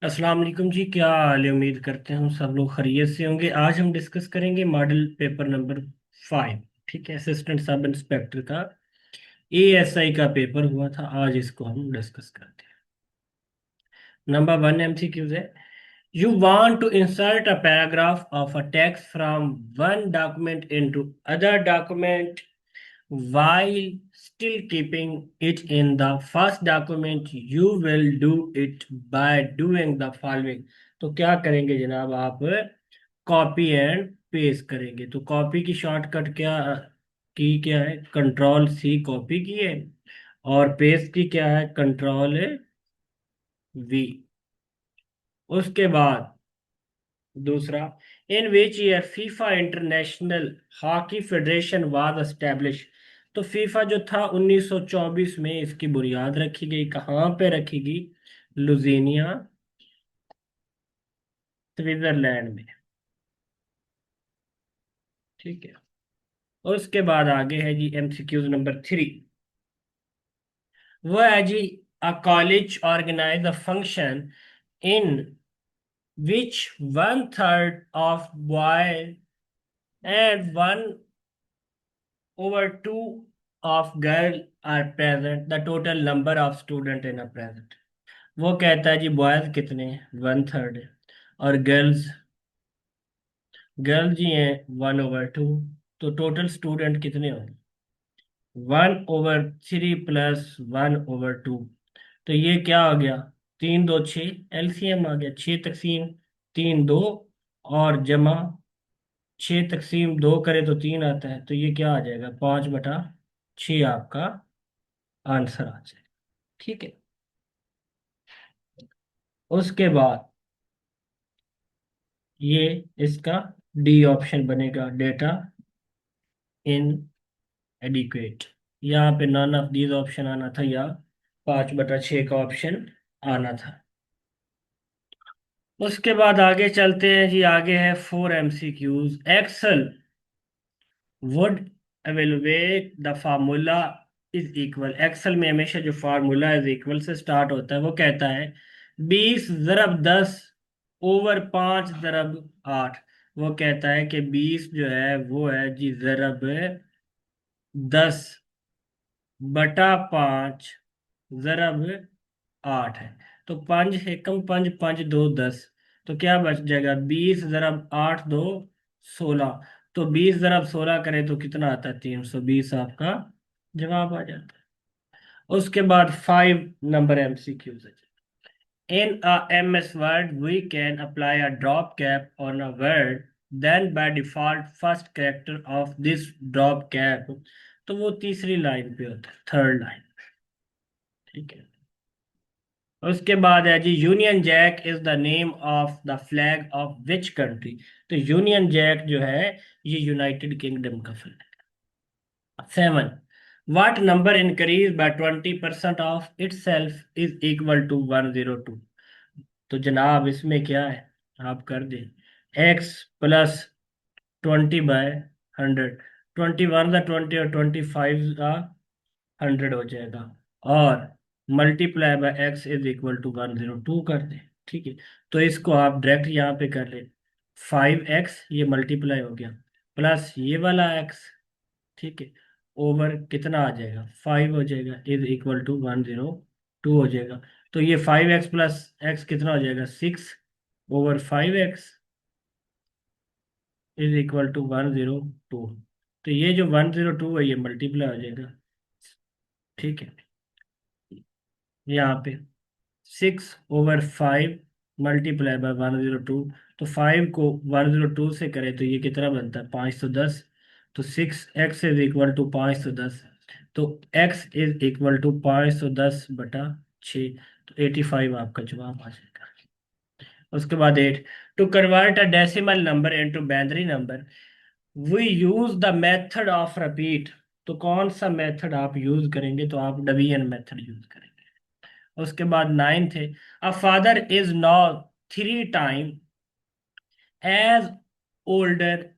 अस्सलाम वालेकुम जी। क्या हाल है? उम्मीद करते हैं हम सब लोग खैरियत से होंगे। आज हम डिस्कस करेंगे मॉडल पेपर नंबर 5। ठीक है, असिस्टेंट सब इंस्पेक्टर का एएसआई का पेपर हुआ था। आज इसको हम डिस्कस करते हैं। नंबर 1 एमसीक्यूज है। You want to insert a paragraph of a text from one document into other document while still keeping it in the first document. You will do it by doing the following. तो क्या करेंगे जनाब? आप copy and paste करेंगे। तो copy की shortcut क्या है? कंट्रोल सी कॉपी की है। और पेस्ट की क्या है? Control V. उसके बाद दूसरा, in which year FIFA International Hockey Federation was establish. तो फीफा जो था 1924 में इसकी बुनियाद रखी गई। कहाँ पे रखी गई? लुजीनिया, स्विट्जरलैंड में। ठीक है। उसके बाद आगे है जी एमसीक्यूज नंबर 3। वो है जी, a college organize a function in which 1/3 of boy and 1/2 of girl are present, the total number of student in a present। वो कहता है जी बॉयज कितने हैं? 1/3 है। और गर्ल्स, गर्ल्स जी हैं 1/2। तो टोटल स्टूडेंट कितने होंगे? 1/3 प्लस 1/2। तो ये क्या हो गया? 3 2 6, एलसीएम आ गया। 6 तकसीम 3 2, और जमा 6 तकसीम 2 करे तो 3 आता है। तो ये क्या आ जाएगा? 5/6 आपका आंसर आ जाएगा। ठीक है। उसके बाद ये इसका डी ऑप्शन बनेगा, डेटा इन एडिक्वेट। यहाँ पे नॉन ऑफ दीज ऑप्शन आना था, या 5/6 का ऑप्शन आना था। उसके बाद आगे चलते हैं जी। आगे है 4 MCQs। Excel would evaluate the formula is equal. Excel में हमेशा जो फार्मूला इज इक्वल से स्टार्ट होता है वो कहता है 20 × 10⁻⁸। वो कहता है कि 20 जो है वो है जी ज़रब 10/5 ज़रब 8 है। तो 5 एकम 5 5 2 10। तो क्या बच जाएगा? 20 × 8 2 16। तो 20 × 16 करें तो कितना आता है? 320 आपका जवाब आ जाता है। उसके बाद 5 नंबर MCQs है। In a MS Word, we can apply a drop cap on a word. Then by default, first character of this drop cap, तो वो तीसरी लाइन पे होता है, थर्ड लाइन। ठीक है। उसके बाद है जी, Union Jack is the name of the flag of which country. तो यूनियन जैक जो है ये यूनाइटेड किंगडम का flag. 7, what number increased by 20% of itself is equal to 102। तो जनाब इसमें क्या है? आप कर दें, x + 20/100। 21 का 20 और 25 का 100 हो जाएगा। और × x = 102 कर दें। ठीक है। तो इसको आप डायरेक्ट यहाँ पे कर लें। 5x ये मल्टीप्लाई हो गया, प्लस ये वाला x। ठीक है। ओवर कितना आ जाएगा? 5 हो जाएगा, = 102 हो जाएगा। तो ये 5x + x कितना हो जाएगा? 6/5x = 102। तो ये जो 102 है ये मल्टीप्लाई हो जाएगा। ठीक है। यहाँ पे 6/5 × 102। तो 5 को 102 से करें तो ये कितना बनता है? 510। तो 6x = 510। तो x = 510/6। तो 85 आपका जवाब आ जाएगा। उसके बाद 8, to convert a decimal number into binary number we use the method of repeat. तो कौन सा मेथड आप यूज करेंगे? तो आप डिवीजन मेथड यूज करेंगे। उसके बाद 9 थे, a father is now 3 time as older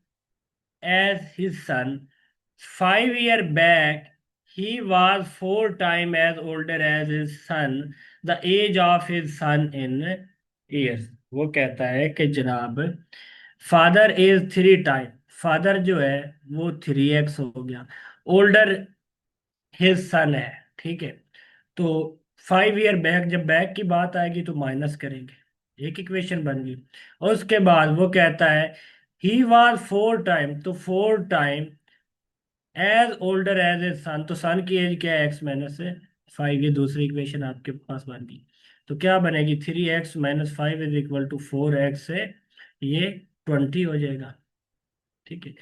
as his son. 5 years back, he was 4 times as older as his son. The age of his son in years. वो कहता है कि जनाब फादर इज 3 टाइम, फादर जो है वो 3x हो गया, ओल्डर हिज सन है, ठीक है। तो 5 ईयर बैक, जब बैक की बात आएगी तो माइनस करेंगे, एक इक्वेशन बन गई। और उसके बाद वो कहता है ही वॉज 4 टाइम, तो 4 time as older as a son, तो सन की एज क्या है, x - 5, ये दूसरी इक्वेशन आपके पास बन गई। तो क्या बनेगी, 3x - 5 is equal to 4x से ये 20 हो जाएगा, ठीक है।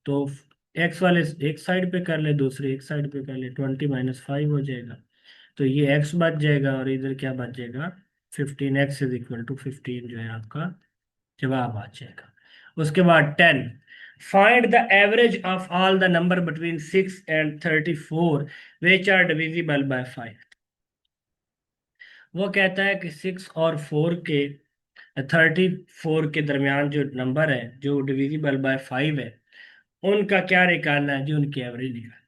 तो एक्स वाले एक साइड पे कर ले, दूसरे एक साइड पे कर ले, 20 - 5 हो जाएगा। तो ये x बच जाएगा और इधर क्या बच जाएगा, 15x इज इक्वल टू 15 जो है आपका जवाब आ जाएगा। उसके बाद 10, find the average of all the number between 6 and 34 which are divisible by 5। वो कहता है कि 6 और 4 के, 34 के दरमियान जो नंबर है जो डिविजिबल बाय 5 है, उनका क्या निकालना है जी, उनकी एवरेज निकालना।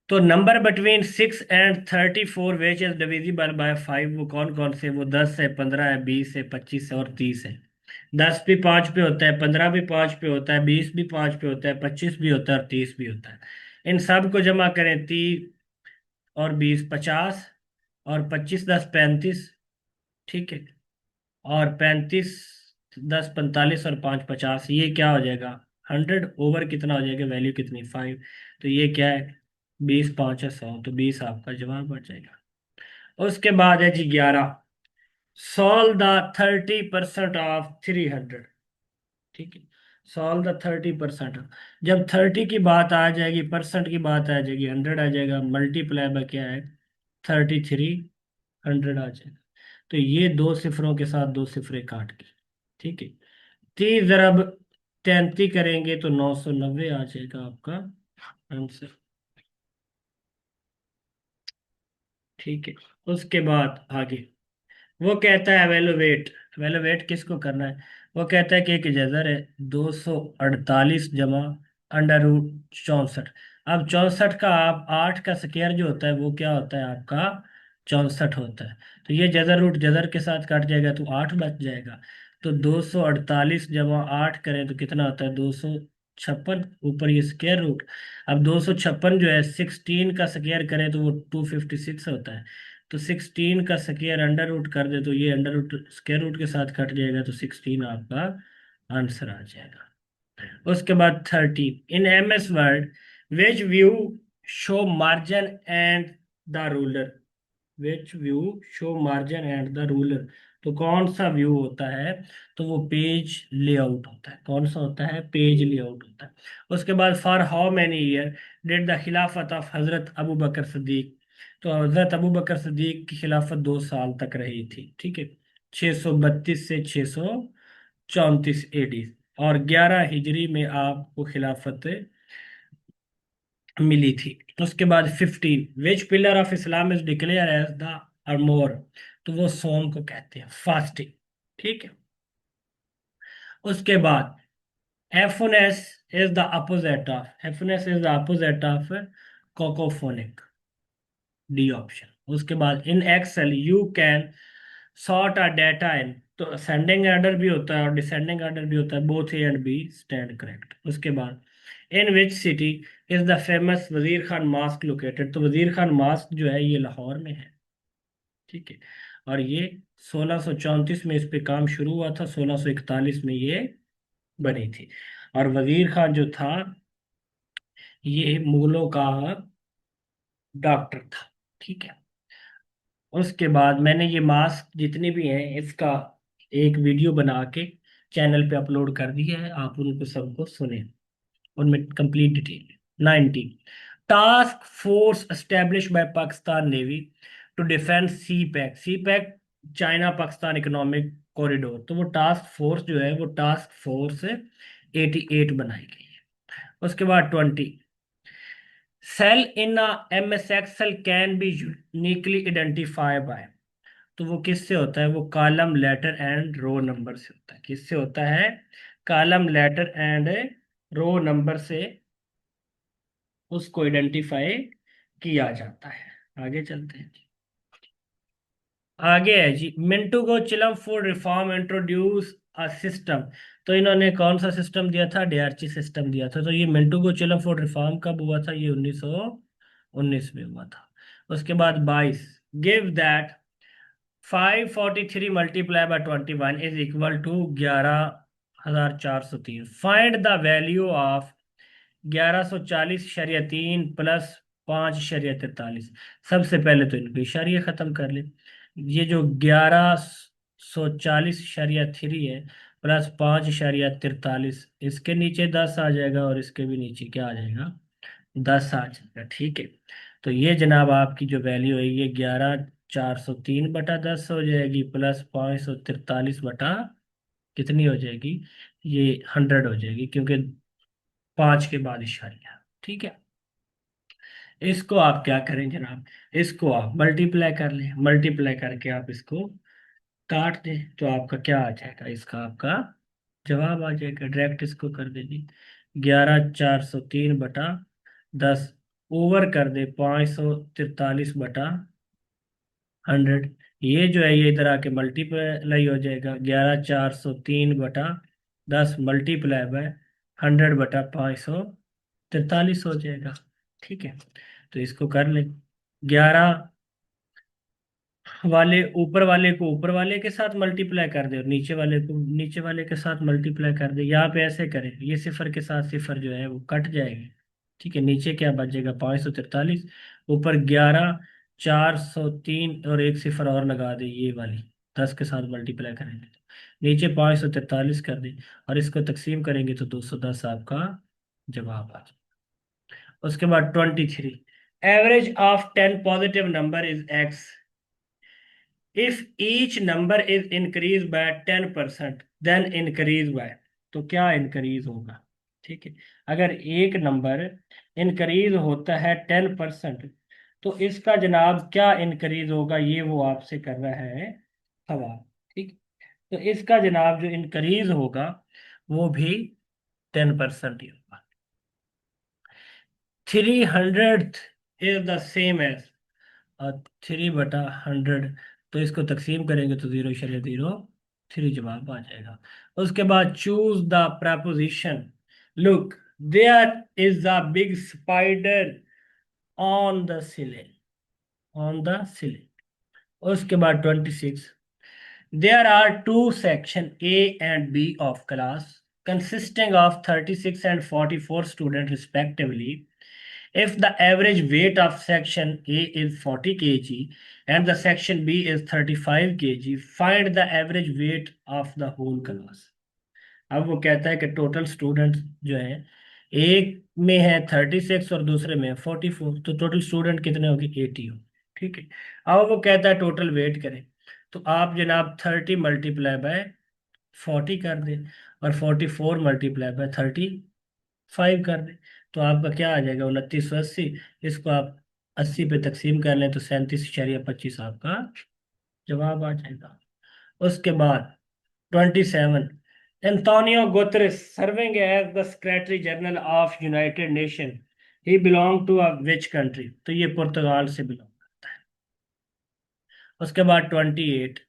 तो number between 6 and 34 which is divisible by 5, वो कौन कौन से, वो 10 है, 15 है, 20 है, 25 है और 30 है। 10 भी 5 पे होता है, 15 भी 5 पे होता है, 20 भी 5 पे होता है, 25 भी होता है और 30 भी होता है। इन सब को जमा करें, 30 और 20 50, और 25 10 35, ठीक है। और 35 10 45 और 5 50, ये क्या हो जाएगा, 100 ओवर कितना हो जाएगा, वैल्यू कितनी, 5। तो ये क्या है, 20 5 है 100, तो 20 आपका जवाब बच जाएगा। उसके बाद है जी 11, सॉल्व द 30% ऑफ 300, ठीक है। सॉल्व द 30%, जब 30 की बात आ जाएगी, परसेंट की बात आ जाएगी, 100 आ जाएगा, मल्टीप्लाई बाय क्या है, 33, 100 आ जाएगा। तो ये दो सिफरों के साथ दो सिफरे काट के, ठीक है। 30 × 33 करेंगे तो 990 आ जाएगा आपका आंसर, ठीक है। उसके बाद आगे वो कहता है एवेलुएट, एवेलुएट किसको करना है, वो कहता है कि एक जजर है 248 जमा √64। अब 64 का आप 8 का स्क्वायर जो होता है वो क्या होता है आपका, 64 होता है। तो ये जजर रूट जजर के साथ कट जाएगा तो 8 बच जाएगा। तो 248 जमा 8 करें तो कितना होता है, 256, ऊपर ये स्क्वायर रूट। अब 256 जो है 16 का स्क्वायर करें तो वो 256 होता है। तो 16 का स्क्वायर अंडर रूट कर दे तो ये अंडर रूट स्क्वायर रूट के साथ कट जाएगा, तो 16 आपका आंसर आ जाएगा। उसके बाद 13, इन MS word which view show margin and the ruler, which view show margin and the ruler, तो कौन सा व्यू होता है, तो वो पेज लेआउट होता है। कौन सा होता है, पेज लेआउट होता है। उसके बाद for how many year did the खिलाफत ऑफ हजरत अबू बकर सिद्दीक, तो हजरत अबू बकर सिद्दीक की खिलाफत 2 साल तक रही थी, ठीक है। 632 से 634 AD, और 11 हिजरी में आपको खिलाफत मिली थी। उसके बाद 15, which pillar of Islam is declare as the armour, तो वो सोम को कहते हैं, फास्टिंग, ठीक है। उसके बाद euphonious is the opposite of, euphonious is the opposite of cacophonic, D option. उसके बाद in Excel you can sort a data in, तो असेंडिंग ऑर्डर भी होता है और डिसेंडिंग ऑर्डर भी होता है, both A and B stand correct. उसके बाद in which city is the famous Wazir Khan mask located, तो वजीर खान मास्क जो है ये लाहौर में है, ठीक है। और ये 1634 में इस पे काम शुरू हुआ था, 1641 में ये बनी थी। और वजीर खान जो था ये मुगलों का डॉक्टर था, ठीक है। उसके बाद मैंने ये मास्क जितने भी हैं इसका एक वीडियो बना के चैनल पे अपलोड कर दिया है, आप उनको सबको सुने, उनमें complete detail. 19, task force establish by Pakistan navy to defend CPEC, CPEC China Pakistan economic corridor, तो वो टास्क फोर्स जो है वो टास्क फोर्स 88 बनाई गई है। उसके बाद 20, cell in MS Excel can be uniquely identify by, तो वो किससे होता है, वो column letter and row number से होता है। किससे होता है, column letter and row number से उसको आइडेंटिफाई किया जाता है। आगे चलते हैं। आगे है जी, मिंटू को चिलम food reform introduce a system. तो इन्होंने कौन सा सिस्टम दिया था? डीआरची सिस्टम दिया था। तो ये मिंटू को चिलम फूड रिफॉर्म कब हुआ था? ये 1919 में हुआ था। उसके बाद 22, give that 543 multiply by 21 is equal to 11,403। Find the value of 1140 plus 5 सबसे पहले तो इनके इशारिये खत्म कर ले। ये जो 1140 है प्लस 5 43, इसके नीचे 10 आ जाएगा और इसके भी नीचे क्या आ जाएगा? 10 आ जाएगा। ठीक है। तो ये जनाब आपकी जो वैल्यू है ये 11,403/10 हो जाएगी, प्लस 543 कितनी हो जाएगी? ये 100 हो जाएगी, क्योंकि 5 के बाद इशारिया। ठीक है। इसको आप क्या करें जनाब? इसको आप मल्टीप्लाई कर लें, मल्टीप्लाई करके आप इसको काट दें तो आपका क्या आ जाएगा? इसका आपका जवाब आ जाएगा। डायरेक्ट इसको कर दीजिए, 11,403/10 ओवर कर दे 543/100। ये जो है ये इधर आके मल्टीप्लाई हो जाएगा, 11,403/10 मल्टीप्लाई बाय 100/543 हो जाएगा। ठीक है। तो इसको कर ले, 11 वाले ऊपर वाले को ऊपर वाले के साथ मल्टीप्लाई कर दे और नीचे वाले को नीचे वाले के साथ मल्टीप्लाई कर दे। यहाँ पे ऐसे करें, ये सिफर के साथ सिफर जो है वो कट जाएगी। ठीक है। नीचे क्या बचेगा? 543, ऊपर 11,403 और एक सिफर और लगा दे, ये वाली 10 के साथ मल्टीप्लाई करेंगे तो नीचे 543 कर दे और इसको तकसीम करेंगे तो 210 आपका जवाब आ जाए। उसके बाद 23, average of 10 positive number is x if each number is increase by 10% then increase by. तो क्या इंक्रीज होगा? ठीक है। अगर एक नंबर इंक्रीज होता है 10%, तो इसका जनाब क्या इंक्रीज होगा? ये वो आपसे कर रहा है सवाल। ठीक। तो इसका जनाब जो इंक्रीज होगा वो भी 10% ही होगा। 300 इज द सेम एज और 3/100। तो इसको तकसीम करेंगे तो 0.03 जवाब आ जाएगा। उसके बाद choose the proposition, look there is a big spider on the ceiling, on the ceiling. उसके बाद 26, there are two section A and B of class consisting of 36 and 44 students respectively. If the average weight of section A is 40 kg and the section B is 35 kg, find the average weight of the whole class. अब वो कहता है कि total student जो है, एक में है 36 और दूसरे में है 44, तो टोटल स्टूडेंट कितने होंगे? 80 हो। ठीक है। अब वो कहता है टोटल वेट करें, तो आप जनाब 30 × 40 कर दें और 44 × 35 कर दें। तो आपका क्या आ जाएगा? 2980। इसको आप 80 पे तकसीम कर लें तो 37.25 आपका जवाब आ जाएगा। उसके बाद 27, Antonio Guterres serving as the secretary general of United Nation, he belong to which country? तो ये पुर्तगाल से बिलोंग करता है। उसके बाद 28,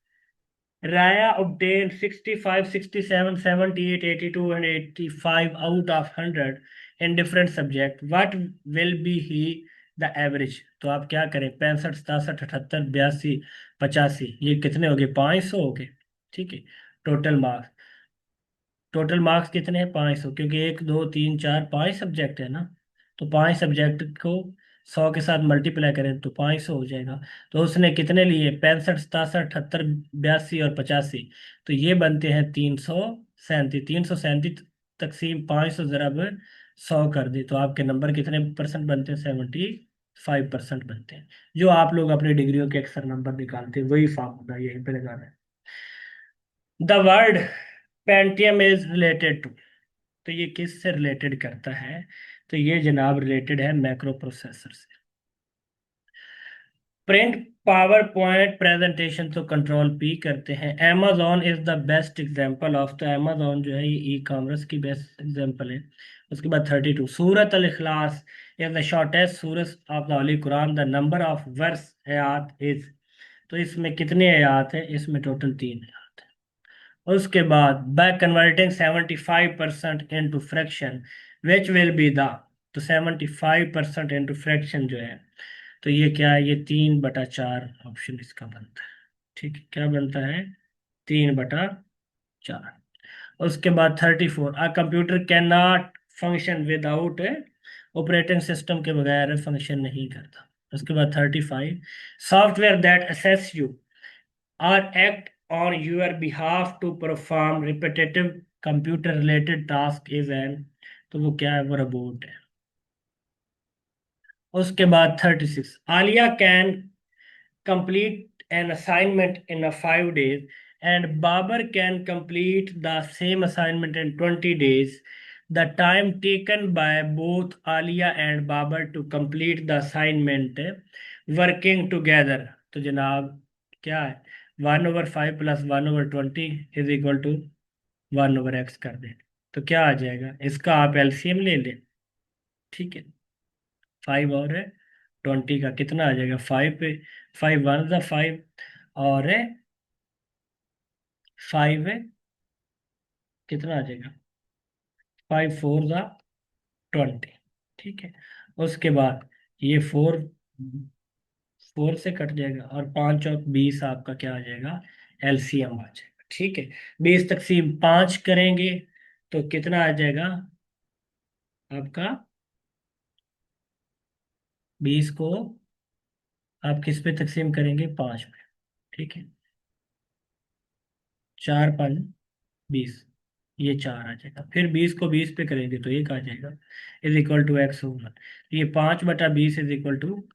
Raya obtained 65, 67, 78, 82 and 85 out of 100 in different subject. What will be he the average? तो आप क्या करें? 65, 67, 78, 82, 85, ये कितने हो गए? 500 हो गए। ठीक है। टोटल मार्क्स, टोटल मार्क्स कितने हैं? 500, क्योंकि 1 2 3 4 5 सब्जेक्ट है ना। तो 5 सब्जेक्ट को 100 के साथ मल्टीप्लाई करें तो 500 हो जाएगा। तो उसने कितने लिए? 65, 67, 78, 82 और 85। तो ये बनते हैं 337। 337 तकसीम 500 ज़रब 100 कर दे तो आपके नंबर कितने परसेंट बनते हैं? 75% बनते हैं। जो आप लोग अपनी डिग्रियों के अक्सर नंबर निकालते हैं वही फार्मूला यहीं पे लगाना है। The word Pentium is related to. तो ये किस से रिलेटेड करता है? तो ये जनाब रिलेटेड है मैक्रो प्रोसेसर से। प्रिंट पावर पॉइंट प्रेजेंटेशन तो कंट्रोल पी करते हैं। amazon is the best example of, तो amazon जो है ये ई कॉमर्स की बेस्ट एग्जांपल है। उसके बाद 32, सूरत अल इखलास इज द शॉर्टेस्ट सूरत of the holy Quran, the number of verse आयत इज। तो इसमें कितने आयात हैं? इसमें टोटल 3 आयात है। उसके बाद by converting 75% into fraction which will be the, तो 75% इंटू फ्रैक्शन जो है, तो ये क्या है? ये 3/4 ऑप्शन इसका बनता है। ठीक है, क्या बनता है? 3/4। उसके बाद 34, a computer can not function without operating system के बगैर फंक्शन नहीं करता। उसके बाद 35, सॉफ्टवेयर दैट असेस यू और act on your behalf to perform repetitive computer related task is an, तो वो क्या है? वो रोबोट है। उसके बाद 36, Alia can complete an assignment in a 5 days and Babar can complete the same assignment in 20 days. The time taken by both Alia and Babar to complete the assignment working together, तो जनाब क्या है? 1/5 plus 1/20 is equal to 1/x कर दें, तो क्या आ जाएगा? इसका आप एलसीएम ले लें। ठीक है, 5 और 20 का कितना आ जाएगा? 5 पे 5 1 5, और 5 है, कितना आ जाएगा? 5 4 20। ठीक है, उसके बाद ये 4 से कट जाएगा, और 5 और 20 आपका क्या आ जाएगा? एलसीएम आ जाएगा। ठीक है, 20 तकसीम 5 करेंगे तो कितना आ जाएगा आपका? 20 को आप किस पे तकसीम करेंगे? 5 पे। ठीक है, 4 5 20, ये 4 आ जाएगा। फिर 20 को 20 पे करेंगे तो 1 आ जाएगा, इज इक्वल टू एक्स होगा। ये 5/20 इज इक्वल टू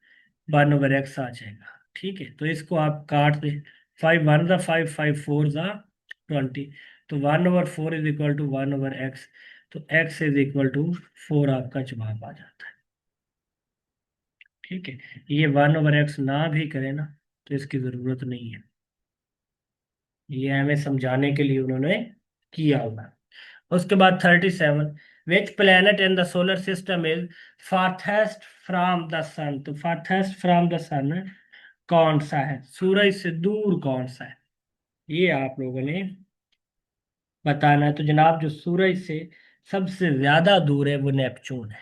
1/x आ जाएगा। ठीक है, तो इसको आप काट दें। 5 1 5, 5 4 20, तो 1/4 इज इक्वल टू 1/x, तो x इज इक्वल टू 4 आपका जवाब आ जाता है। ठीक है, ये 1/x ना भी करें ना तो इसकी ज़रूरत नहीं है, ये हमें समझाने के लिए उन्होंने किया होगा। उसके बाद 37, which planet in the solar system is farthest from the sun, तो फार्थेस्ट फ्रॉम द सन कौन सा है? सूरज से दूर कौन सा है? ये आप लोगों ने बताना है। तो जनाब जो सूरज से सबसे ज्यादा दूर है वो नेपच्यून है।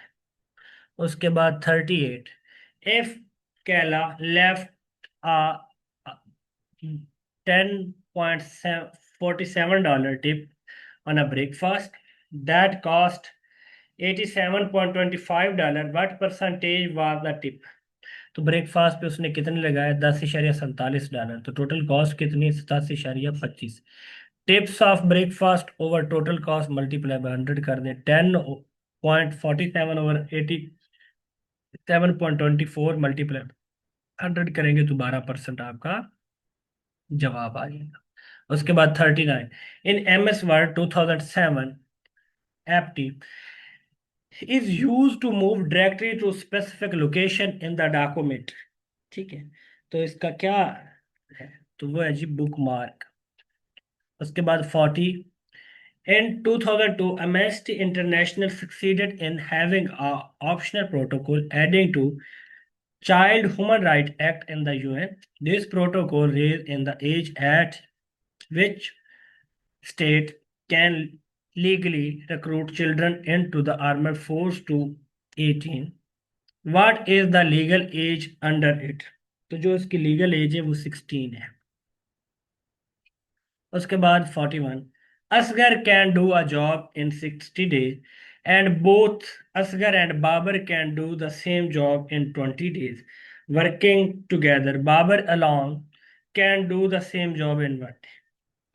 उसके बाद 38, if Kayla left a 10.47 tip on a breakfast that cost $87.25, what percentage was the tip? तो ब्रेकफास्ट पे उसने कितने लगाए? $10.47, तो टोटल कॉस्ट कितनी? 87.25। Tips of breakfast over total cost multiply by 100 कर दें। 10.47 ओवर 87.24 मल्टीप्लाई 100 करेंगे तो 12% आपका जवाब आ जाएगा। उसके बाद 39, इन एम एस वर्ड 2007 एप्टी is used to move directly to specific location in the document। ठीक है, तो इसका क्या है? तो वो है जी बुक मार्क। उसके बाद 40, in 2002 Amnesty International succeeded in having a optional protocol adding to Child Human Rights Act in the UN। This protocol raised in the age at which state can legally recruit children into the armed force to 18। What is the legal age under it? तो जो इसकी legal as है वो 16 है। उसके बाद 41, Asgar can do a job in 60 days and both Asgar and Babar can do the same job in 20 days working together. Babar alone can do the same job in what?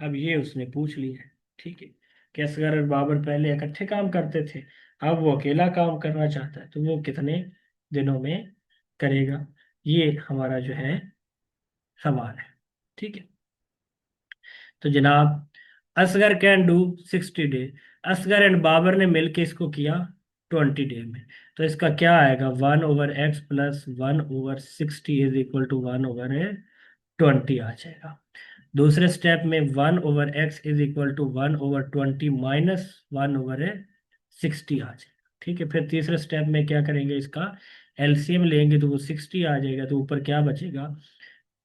अब ये उसने पूछ लिया है। ठीक है, कि असगर और बाबर पहले इकट्ठे काम करते थे, अब वो अकेला काम करना चाहता है, तो वो कितने दिनों में करेगा? ये हमारा जो है सवाल है। ठीक है, तो जनाब Asgar can do 60 day, Asgar and Babar ने मिलके इसको किया 20 डे में, तो इसका क्या आएगा? 1/x plus 1/60 is equal to 1/20 आ जाएगा। दूसरे स्टेप में 1/x is equal to 1/20 minus 1/60 आ जाएगा। ठीक है, फिर तीसरे स्टेप में क्या करेंगे? इसका एलसीएम लेंगे तो वो 60 आ जाएगा, तो ऊपर क्या बचेगा?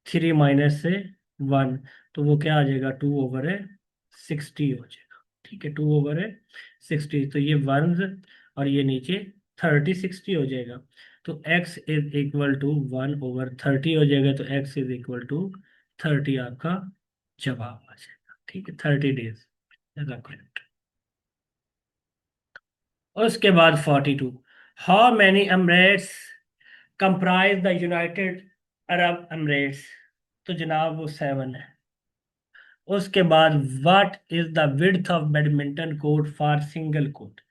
3 माइनस से 1, तो वो क्या आ जाएगा, 2/60 हो जाएगा। ठीक है, 2/60, तो ये वंस और ये नीचे 30/60 हो जाएगा। तो x इज इक्वल टू 1/30 हो जाएगा, तो x इज इक्वल टू 30 आपका जवाब आ जाएगा। ठीक है, 30 days इज करेक्ट। उसके बाद 42, how many Emirates comprise the United Arab Emirates, तो जनाब वो 7 है। उसके बाद what is the width of badminton court for single court,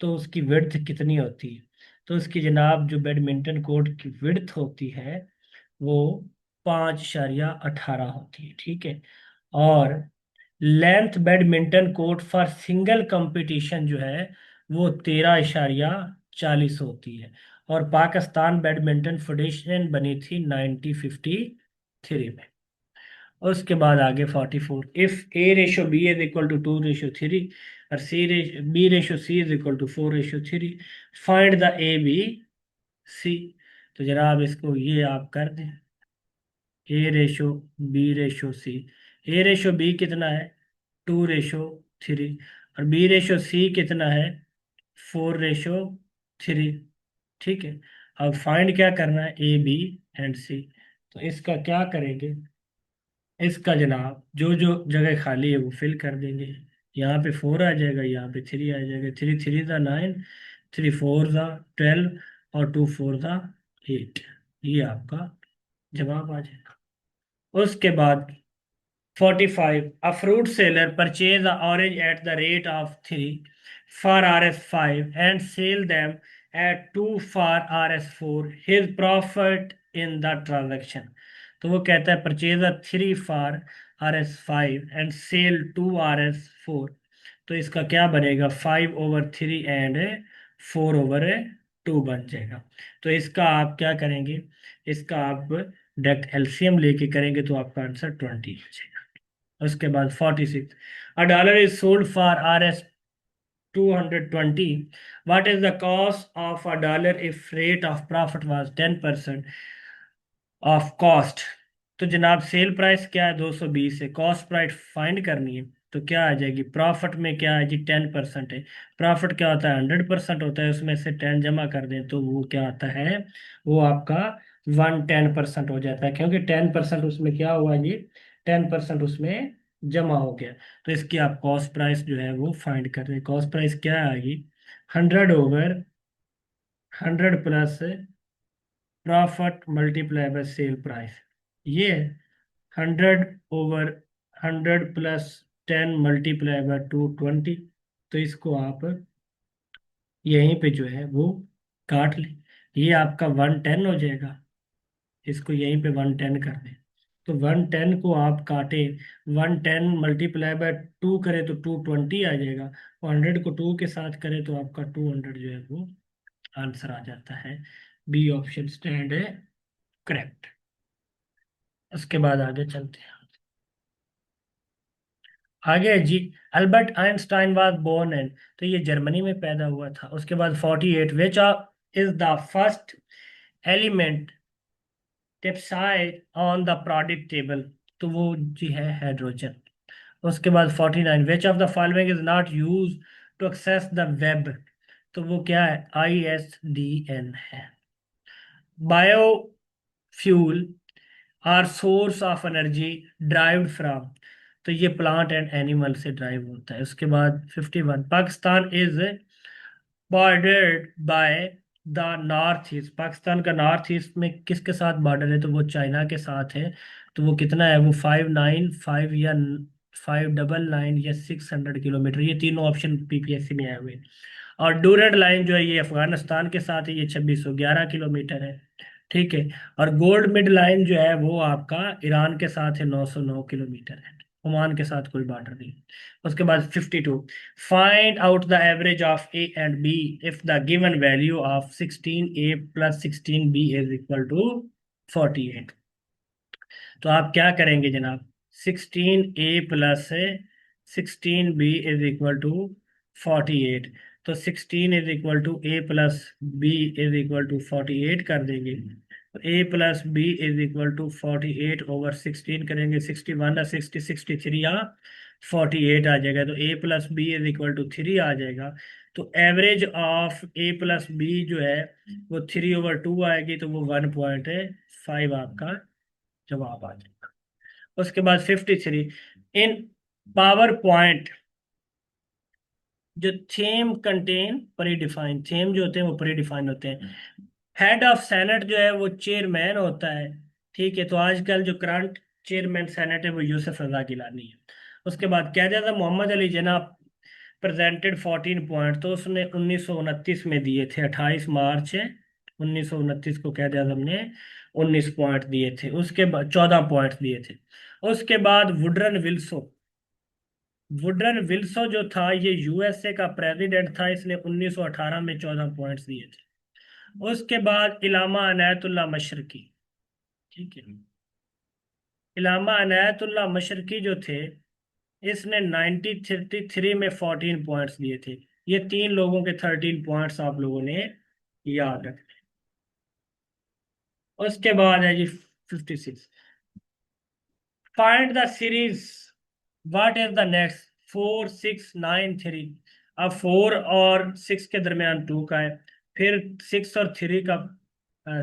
तो उसकी विड्थ कितनी होती है, तो उसकी जनाब जो बैडमिंटन कोर्ट की विड्थ होती है वो 5.18 होती है। ठीक है, और length badminton court for single competition जो है वो 13.40 होती है। और पाकिस्तान बैडमिंटन फेडरेशन बनी थी 1953 में। उसके बाद आगे 44, if A/B is equal to 2/3 और B/C is equal to 4/3, find the ABC। तो जनाब इसको ये आप कर दें, A/B/C। A/B कितना है, 2/3, और B/C कितना है, 4/3। ठीक है, अब फाइंड क्या करना है, A B and C। तो इसका क्या करेंगे, इसका जनाब जो जो जगह खाली है वो फिल कर देंगे। यहाँ पे 4 आ जाएगा, यहाँ पे 3 आ जाएगा, 3 3 9, 3 4 12 और 2 4 8, ये आपका जवाब आ जाएगा। उसके बाद 45, a fruit seller purchase a orange at the rate of 3 for RS5 and sell them at 2 for RS4, his profit in the transaction। तो वो कहता है purchase a 3 for RS5 and sell 2 RS4, तो इसका क्या बनेगा, 5/3 एंड 4/2 बन जाएगा। तो इसका आप क्या करेंगे, इसका आप डायरेक्ट एलसीएम लेके करेंगे तो आपका आंसर 20 हो जाएगा। उसके बाद 46, a dollar is sold for RS 220, what is the cost of a dollar if rate of profit was 10% of cost. तो जनाब सेल प्राइस क्या है, 220 है, कॉस्ट प्राइस फाइंड करनी है, तो क्या आ जाएगी, प्रॉफिट में क्या है जी, 10% है। प्रॉफिट क्या होता है, 100% होता है, उसमें से 10 जमा कर दें तो वो क्या आता है, वो आपका 110% हो जाता है, क्योंकि 10% उसमें क्या हुआ जी, 10% उसमें जमा हो गया। तो इसकी आप कॉस्ट प्राइस जो है वो फाइंड कर रहे हैं, कॉस्ट प्राइस क्या आएगी, 100/100 plus profit multiply by sale price, ये 100/100 प्लस 10 मल्टीप्लाई बाय 220। तो इसको आप यहीं पे जो है वो काट लें, ये आपका 110 हो जाएगा, इसको यहीं पे 110 कर दें। तो 110 को आप काटे, 110 मल्टीप्लाई बाय 2 करें तो 220 आ जाएगा, 100 को 2 के साथ करें तो आपका 200 जो है वो आंसर आ जाता है। बी ऑप्शन स्टैंड है करेक्ट। उसके बाद आगे चलते हैं, आगे है जी, Albert Einstein was born in, तो ये जर्मनी में पैदा हुआ था। उसके बाद 48, which is the first element topside on the periodic table, तो वो जी है हाइड्रोजन। उसके बाद 49, which of the following is not use to access the web, तो वो क्या है, ISDN है। Biofuel are source of energy derived from, तो ये प्लांट एंड एनिमल से ड्राइव होता है। उसके बाद 51, Pakistan is bordered by the north east, Pakistan का नॉर्थ ईस्ट में किसके साथ बॉर्डर है, तो वो चाइना के साथ है। तो वो कितना है, वो 595 या 599 या 600 किलोमीटर, ये तीनों ऑप्शन PPSC में आए हुए हैं। और डूरेड लाइन जो है ये अफगानिस्तान के साथ है, ये 2611 किलोमीटर है। ठीक है, और गोल्ड मिड लाइन जो है वो आपका ईरान के साथ है, 909 किलोमीटर है। ओमान के साथ कोई बॉर्डर नहीं। उसके बाद 52, find out the average of A and B if the given value of 16A plus 16B is equal to 48। तो आप क्या करेंगे जनाब, 16A plus 16B is equal to 48, तो 16 is equal to A plus B is equal to 48 कर देंगे। A plus B is equal to 48/16 करेंगे, 61 या 60, 63 या 48 आ जाएगा, तो A plus B is equal to 3 आ जाएगा। तो average of A plus B जो है वो 3/2 आएगी, तो वो 1.5 आपका जवाब आ जाएगा। उसके बाद 53, इन पावर पॉइंट जो theme contain pre define, theme जो होते हैं वो प्री डिफाइन होते हैं। हेड ऑफ सेनेट जो है वो चेयरमैन होता है, ठीक है। तो आजकल जो करंट चेयरमैन सेनेट है वो यूसुफ रजा गिलानी है। उसके बाद क्या जाता मोहम्मद अली जिन्ना प्रेजेंटेड 14 पॉइंट, तो उसने 1929 में दिए थे, 28 मार्च 1929 को क्या आजम ने 19 पॉइंट दिए थे, उसके बाद 14 पॉइंट दिए थे। उसके बाद वुडरन विल्सो जो था ये यूएसए का प्रेसिडेंट था, इसने 1918 में 14 पॉइंट्स दिए थे। उसके बाद इलामा अनायतुल्लाह मशरकी, ठीक है। इलामा अनायतुल्लाह मशरकी जो थे इसने 1933 में 14 पॉइंट्स दिए थे। ये तीन लोगों के 13 पॉइंट्स आप लोगों ने याद रखने। उसके बाद है जी 56, find the series what is the next 4, 6, 9, 3। अब 4 और 6 के दरमियान 2 का है, फिर 6 और 3 का,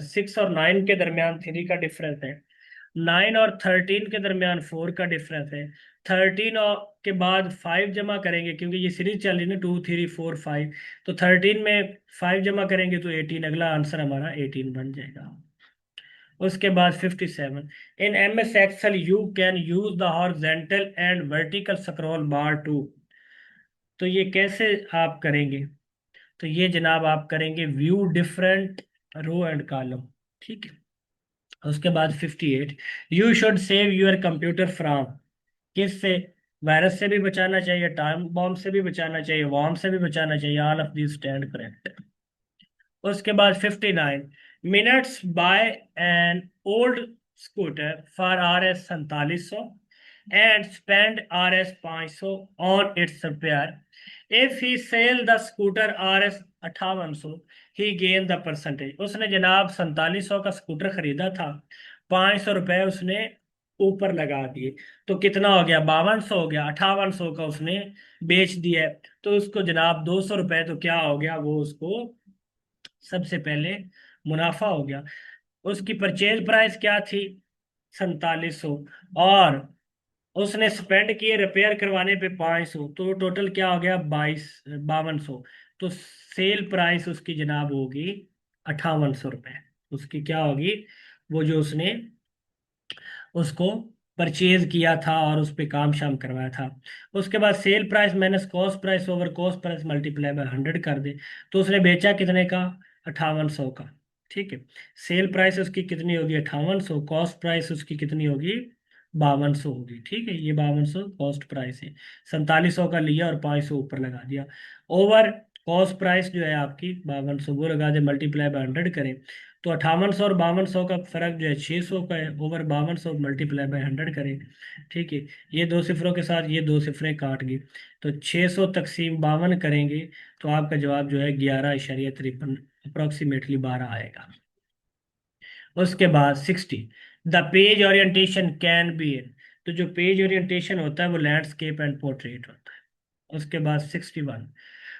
6 और 9 के दरमियान 3 का डिफरेंस है, 9 और 13 के दरमियान 4 का डिफरेंस है, 13 और के बाद 5 जमा करेंगे क्योंकि ये सीरीज चल रही है ना, 2, 3, 4, 5, तो 13 में 5 जमा करेंगे तो 18, अगला आंसर हमारा 18 बन जाएगा। उसके बाद 57, in M S Excel you can use the horizontal and vertical scroll bar to. तो ये कैसे आप करेंगे, तो ये जनाब आप करेंगे view different row and column, ठीक है। उसके बाद 58, you should save your computer from, किस से, वायरस से भी बचाना चाहिए, टाइम बॉम्ब से भी बचाना चाहिए, वॉर्म से भी बचाना चाहिए, all of this stand correct. उसके बाद 59, minutes buy an old scooter for RS 4700 and spend RS 500 on its repair, if he sell the scooter RS 5800 he gain the percentage. उसने जनाब 4700 का स्कूटर खरीदा था, 500 रुपए उसने ऊपर लगा दिए, तो कितना हो गया, 5200 हो गया, 5800 का उसने बेच दिया है, तो उसको जनाब 200 रुपए, तो क्या हो गया, वो उसको सबसे पहले मुनाफा हो गया। उसकी परचेज प्राइस क्या थी, 4700, और उसने स्पेंड किए रिपेयर करवाने पे 500, तो टोटल क्या हो गया, 5200। तो सेल प्राइस उसकी जनाब होगी 5800 रुपये। उसकी क्या होगी, वो जो उसने उसको परचेज किया था और उस पे काम शाम करवाया था। उसके बाद sale price minus cost price over cost price multiply by 100 कर दे, तो उसने बेचा कितने का, 5800 का, ठीक है। सेल प्राइस उसकी कितनी होगी, 5800, कॉस्ट प्राइस उसकी कितनी होगी, 5200 होगी, ठीक है। ये 5200 कॉस्ट प्राइस है, 4700 का लिया और 500 ऊपर लगा दिया, ओवर कॉस्ट प्राइस जो है आपकी 5200 वो लगा दे, मल्टीप्लाई बाय 100 करें, तो 5800 और 5200 का फर्क जो है 600 का है, ओवर 5200 मल्टीप्लाई बाय 100 करें, ठीक है। ये दो सिफरों के साथ ये दो सिफरें काट गई, तो 600 तकसीम 52 करेंगे तो आपका जवाब जो है 11.53, अप्रोक्सीमेटली 12 आएगा। उसके बाद 60, the page orientation can be in, तो जो पेज ओरिएंटेशन होता है वो लैंडस्केप एंड पोर्ट्रेट होता है। उसके बाद 61,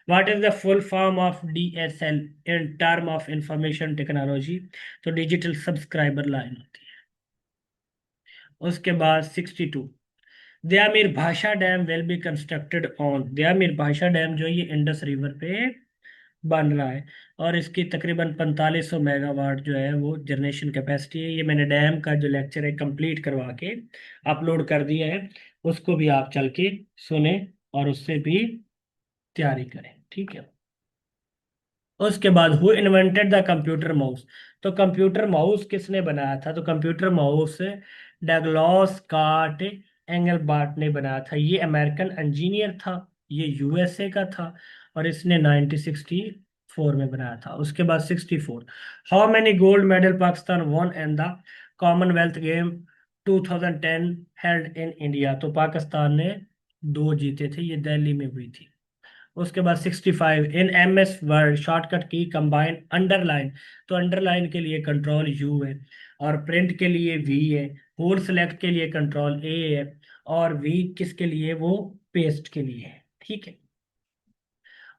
what is the full form of DSL in term of information technology, तो डिजिटल सब्सक्राइबर लाइन होती है। उसके बाद 62, Diamer Bhasha dam will be constructed on, Diamer Bhasha dam जो है ये इंडस रिवर पे बन रहा है, और इसकी तकरीबन 4500 मेगावाट जो है वो जनरेशन कैपेसिटी है। ये मैंने डैम का जो लेक्चर है कंप्लीट करवा के अपलोड कर दिया है, उसको भी आप चल के सुने और उससे भी तैयारी करें, ठीक है। उसके बाद who invented the computer mouse, तो कंप्यूटर माउस किसने बनाया था, तो कंप्यूटर माउस डगलॉस कार्ट एंगलबार्ट ने बनाया था। ये अमेरिकन इंजीनियर था, ये यूएसए का था, और इसने 1964 में बनाया था। उसके बाद 64, how many gold medal Pakistan one and the Commonwealth game 2010 held in India, तो पाकिस्तान ने 2 जीते थे, ये दिल्ली में हुई थी। उसके बाद 65 इन MS वर्ड शॉर्टकट की कंबाइन अंडरलाइन, तो अंडरलाइन के लिए कंट्रोल U है, और प्रिंट के लिए V है, होल सेलेक्ट के लिए कंट्रोल A है, और V किसके लिए, वो पेस्ट के लिए है। ठीक है।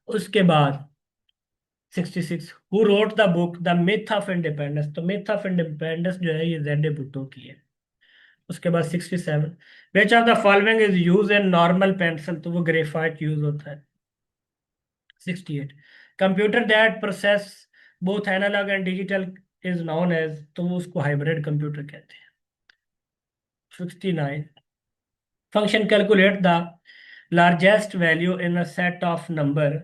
उसके बाद 66 who wrote the book the myth of independence, तो मिथ ऑफ इंडिपेंडेंस जो है ये Z भुट्टो की है। उसके बाद 67 which of the following is use in normal pencil, तो वो ग्रेफाइट यूज होता है। 68 computer that process both analog and digital is known as, तो वो उसको हाइब्रिड कंप्यूटर कहते हैं। 69 function calculate the largest value in a set of number,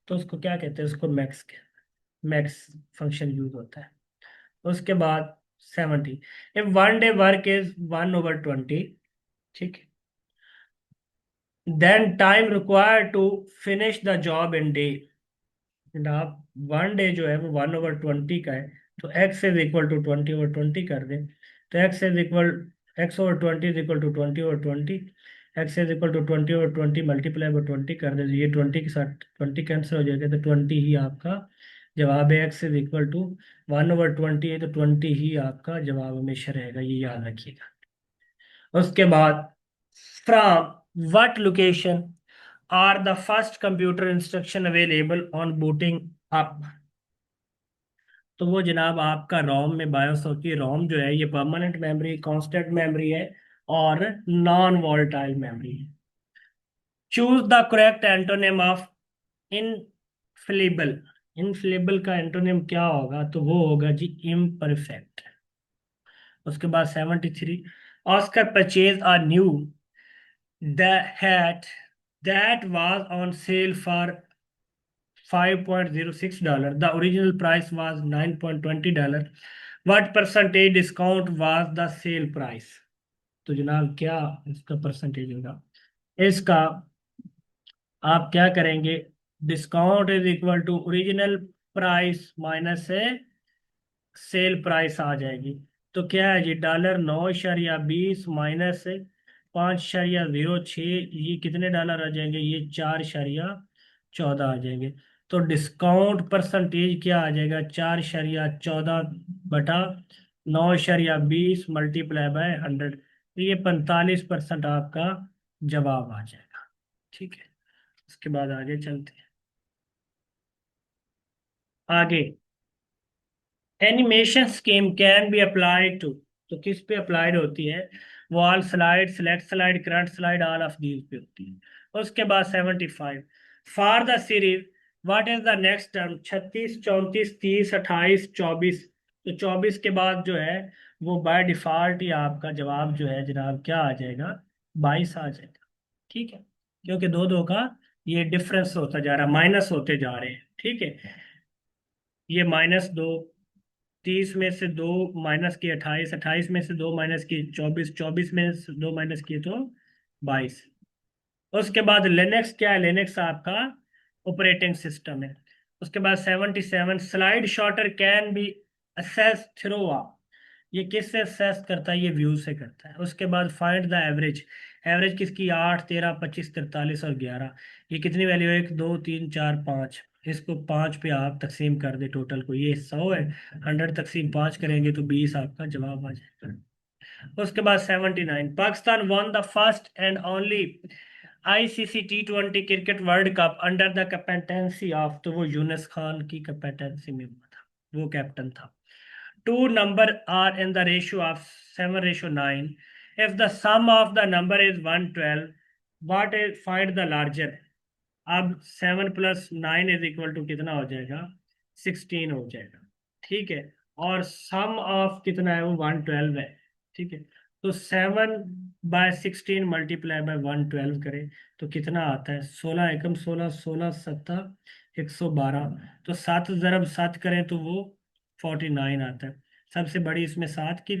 तो उसको क्या कहते हैं, उसको मैक्स फंक्शन यूज होता है। उसके बाद 70 if one day work is 1/20, ठीक है, then time required to finish the job in day, आप वन डे जो है वो 1/20 का है, तो एक्स इज इक्वल टू 20/20 कर दें, तो X/20 is equal to 20/20, X is equal to 20/20 multiply by 20 कर दें, तो ये 20 के साथ 20 कैंसिल हो जाएगा, तो 20 ही आपका जवाब है। एक्स इज इक्वल टू 1/20 है, तो 20 ही आपका जवाब हमेशा रहेगा, ये याद रखिएगा। उसके बाद from what location are the first computer instruction available on booting up, तो वो जनाब आपका रोम में बायोस होती है। रोम जो है ये परमानेंट मेमोरी, कांस्टेंट मेमोरी है, और नॉन वॉलेटाइल मेमोरी है। Choose the correct antonym of inflatable, inflatable का एंटोनिम क्या होगा, तो वो होगा जी इम्परफेक्ट। उसके बाद 73 Oscar purchase a new the hat that was on sale for $5.06, the original price was $9.20, what percentage discount was the sale price, तो जनाब क्या इसका परसेंटेज होगा, इसका आप क्या करेंगे, discount is equal to original price minus से सेल प्राइस आ जाएगी, तो क्या है जी, $9.20 माइनस 5.06, ये कितने डॉलर आ जाएंगे, ये 4.14 आ जाएंगे। तो डिस्काउंट परसेंटेज क्या आ जाएगा, 4.14 बटा 9.20 मल्टीप्लाई बाय 100, तो ये 45% आपका जवाब आ जाएगा। ठीक है। उसके बाद आगे चलते हैं। आगे animation scheme can be applied to, तो किस पे अप्लाइड होती है, all slide, select slide, current slide, all of these पे होती है। उसके बाद 75 for the series what is the next term, 36 34 30 28 24, तो 24 के बाद जो है वो बाय डिफॉल्ट ही आपका जवाब जो है जनाब क्या आ जाएगा, 22 आ जाएगा। ठीक है, क्योंकि दो दो का ये डिफरेंस होता जा रहा है, माइनस होते जा रहे हैं। ठीक है, ये -2, 30 में से 2 माइनस किए 28, 28 में से 2 माइनस किए 24, 24 में से 2 माइनस किए तो 22। उसके बाद लिनक्स क्या है, लिनक्स आपका ऑपरेटिंग सिस्टम है। उसके बाद 77 slide shorter can be assess through ah, ये किससे असेस करता है, ये व्यू से करता है। उसके बाद फाइंड द एवरेज, एवरेज किसकी, 8 13 25 43 और 11, ये कितनी वैल्यू है, 1 2 3 4 5, इसको 5 पे आप तकसीम कर दे, टोटल को ये 100 है, 100 तकसीम 5 करेंगे तो 20 आपका जवाब आ जाएगा। उसके बाद 79 Pakistan one the first and only ICC T20 cricket world cup under the captaincy of, तो वो यूनुस खान की कैप्टनसी में हुआ था, वो कैप्टन था। Two number are in the ratio of 7:9. If the sum of the number is 112, what is find the larger? अब 7 + 9 is equal to कितना हो जाएगा, 16 हो जाएगा। ठीक है, और सम ऑफ कितना है, वो 112 है। ठीक है, तो 7/16 मल्टीप्लाई बाय 112 करें तो कितना आता है, 16 एकम 16 16 सत्ता 112, तो 7 × 7 करें तो वो 49 आता है। सबसे बड़ी इसमें 7 की,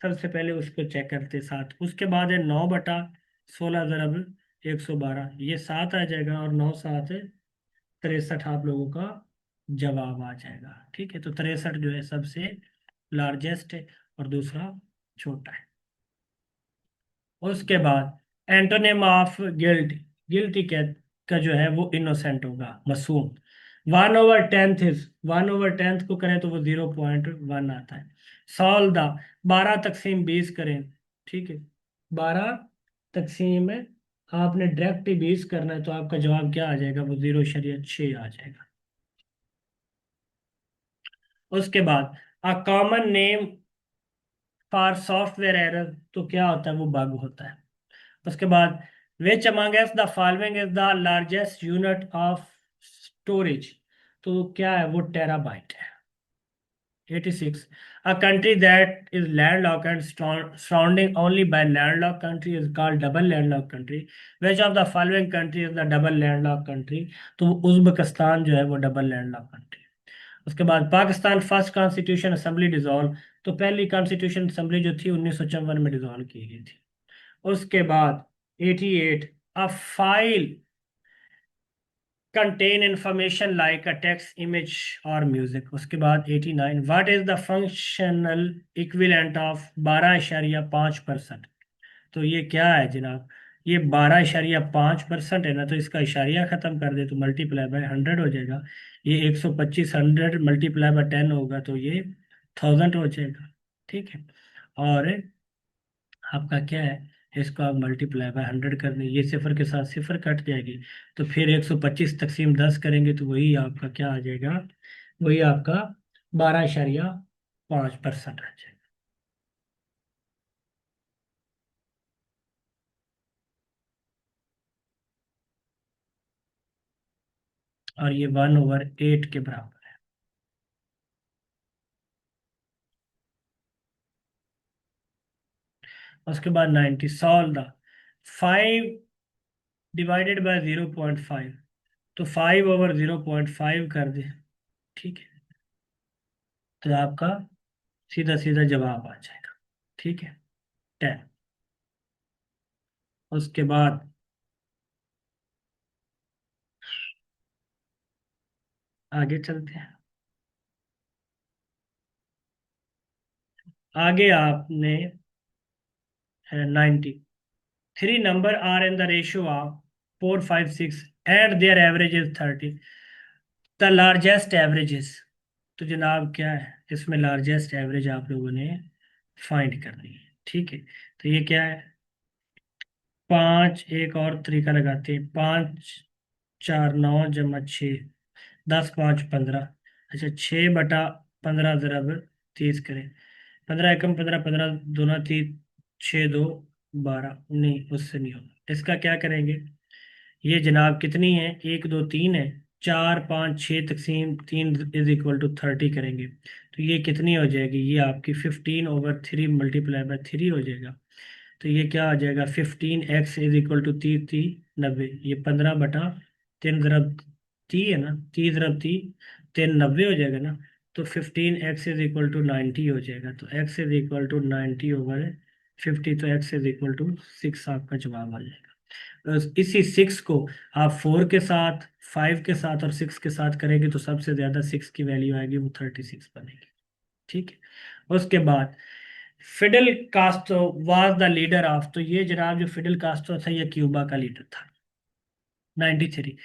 सबसे पहले उसको चेक करते 7, उसके बाद है 9/16 × 112, ये 7 आ जाएगा, और 9 7 63 आप लोगों का जवाब आ जाएगा। ठीक है, तो 63 जो है सबसे लार्जेस्ट है, और दूसरा छोटा है। उसके बाद एंटोनिम ऑफ गिल्ट, गिल्टी क्या, का जो है वो इनोसेंट होगा, मासूम। 1/10 इज, 1/10 को करें तो वो 0.1 आता है। सॉल्व द, 12 तकसीम 20 करें, ठीक है, 12 तकसीम में आपने डायरेक्ट ही 20 करना है, तो आपका जवाब क्या आ जाएगा, वो 0.6 आ जाएगा। उसके बाद a common name for software error, तो क्या होता है, वो बग होता है। उसके बाद which amongst the following is the largest unit of storage, तो क्या है, वो टेराबाइट है। 86, a country that is landlocked and surrounding only by landlocked country is called double landlocked country. Which of the following country is the double landlocked country, तो Uzbekistan जो है वो double landlocked country. उसके बाद Pakistan first constitution assembly dissolve, तो पहली constitution assembly जो थी 1954 में डिसॉल्व की गई थी। उसके बाद 88, a file contain information like a text, image or music। उसके बाद 89, what is the functional equivalent of 12.5%, तो ये क्या है जनाब, ये 12.5% है ना, तो इसका इशारिया खत्म कर दे तो मल्टीप्लाई बाय 100 हो जाएगा। ये 125, 100 मल्टीप्लाई बाय 10 होगा तो ये 1000 हो जाएगा, ठीक है। और आपका क्या है, इसको आप मल्टीप्लाई बाय 100 कर दें, ये सिफर के साथ सिफर कट जाएगी, तो फिर 125 तकसीम 10 करेंगे तो वही आपका क्या आ जाएगा, वही आपका 12.5% आ जाएगा। और ये 1/8 के बराबर है। उसके बाद 90, सॉल्व द 5 डिवाइडेड बाय 0.5, तो 5/0.5 कर दे, ठीक है, तो आपका सीधा सीधा जवाब आ जाएगा, ठीक है, 10। उसके बाद आगे चलते हैं। आगे आपने 90, three number are in the ratio of 4, 5, 6 and their average is 30, the largest averages, तो जनाब क्या है, इसमें लार्जेस्ट एवरेज आप लोगों ने फाइंड करनी है, ठीक है। तो ये क्या है, 5, एक और तरीका लगाते हैं, 5, 4, 9 जमा 6, 10, 5, 15, अच्छा 6/15 ज़रा 30 करें, 15 एकम 15, 15 दूना 30, 6 2 12, नहीं उससे नहीं होगा, इसका क्या करेंगे, ये जनाब कितनी है, 1 2 3 है, 4 5 6 तकसीम 3 इज इक्वल टू 30 करेंगे, तो ये कितनी हो जाएगी, ये आपकी 15/3 मल्टीप्लाई बाय 3 हो जाएगा। तो ये क्या आ जाएगा, 15x इज इक्वल टू 30 30 90, ये 15/3 ज़रब 30 है ना, 30 × 3 = 3 90 हो जाएगा ना, तो 15x इज इक्वल टू 90 हो जाएगा, तो x इज इक्वल टू 90/50, तो x इज इक्वल टू 6 आपका जवाब आ जाएगा। इसी 6 को आप 4 के साथ, 5 के साथ और 6 के साथ करेंगे तो सबसे ज्यादा 6 की वैल्यू आएगी, वो 36 बनेगी, ठीक है। उसके बाद Fidel Castro was the leader of, तो ये जनाब जो फिडेल कास्ट्रो था ये क्यूबा का लीडर था। 93,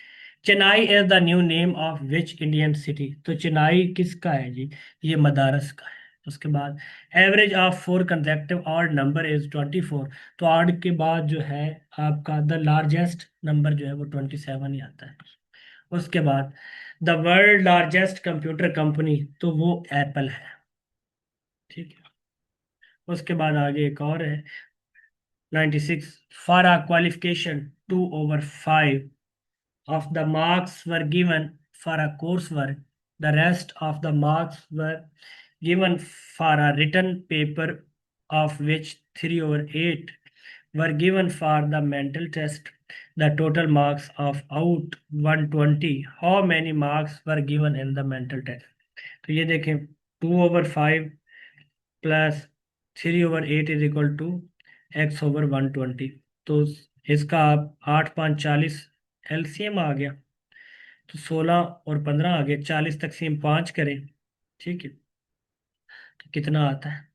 Chennai is the new name of which Indian city, तो चेन्नई किसका है जी, ये मदारस का है। उसके बाद average of 4 consecutive odd number is 24, तो ऑड के बाद जो है आपका द लार्जेस्ट नंबर जो है वो 27 ही आता है। उसके बाद the world largest computer company, तो वो एप्पल है, ठीक है। उसके बाद आगे एक और है 96, for a qualification 2/5 of the marks were given for a coursework. The rest of the marks were given for a written paper, of which 3/8 were given for the mental test. The total marks of out 120. How many marks were given in the mental test? तो ये देखें, 2/5 plus 3/8 is equal to x/120, तो इसका आप 8 5 40 LCM आ गया, तो 16 और 15 आ गए, 40 तकसीम 5 करें, ठीक है, तो कितना आता है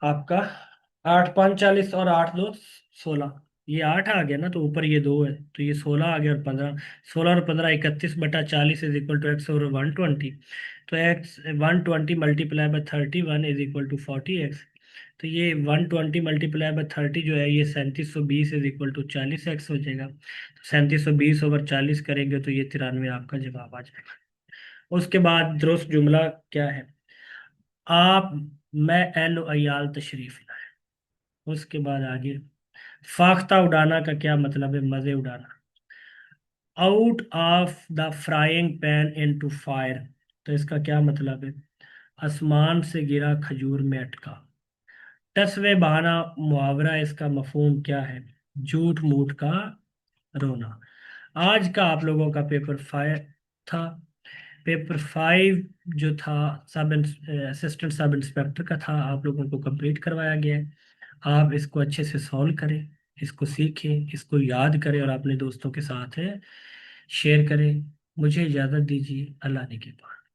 आपका, 8 5 40 और 8 2 16, ये 8 आ गया ना, तो ऊपर ये 2 है, तो ये 16 आ गया, और 15, 16 और 15 31/40 इज इक्वल टू एक्स, और 120। तो X 120 multiply by 31 is equal to 40 X. तो ये 120 मल्टीप्लाई बाय 30 जो है, ये 3720 इज इक्वल टू 40 एक्स हो जाएगा। तो 3720/40 करेंगे तो ये 93 आपका जवाब आ जाएगा। उसके बाद दुरुस्त जुमला क्या है? आप, मैं एल अयाल तशरीफ लाए। उसके बाद आगे, फाख्ता उड़ाना का क्या मतलब है? मजे उड़ाना। Out of the frying pan into fire, तो इसका क्या मतलब है? आसमान से गिरा खजूर में अटका। तस्वे बहाना मुहावरा, इसका मफहूम क्या है? झूठ मूठ का रोना। आज का आप लोगों का पेपर 5 था। पेपर 5 जो था, असिस्टेंट सब इंस्पेक्टर का था, आप लोगों को कंप्लीट करवाया गया है। आप इसको अच्छे से सॉल्व करें, इसको सीखें, इसको याद करें, और अपने दोस्तों के साथ शेयर करें। मुझे इजाज़त दीजिए। अल्लाह ने के पास।